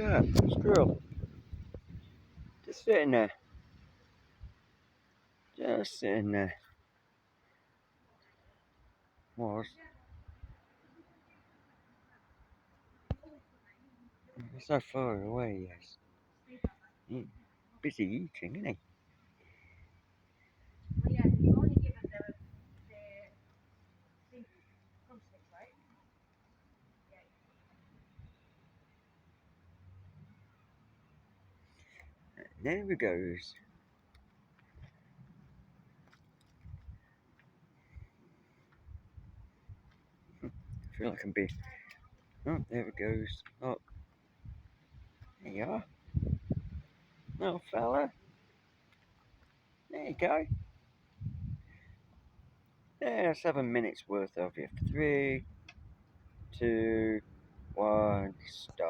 up, squirrel. Just sitting there. Just sitting there. Was. He's so far away, yes. He's busy eating, isn't he? There he goes. I feel like I can be. Oh, there it goes. Oh, there you are. Little fella. There you go. Yeah, 7 minutes worth of you. 3, 2, 1, stop.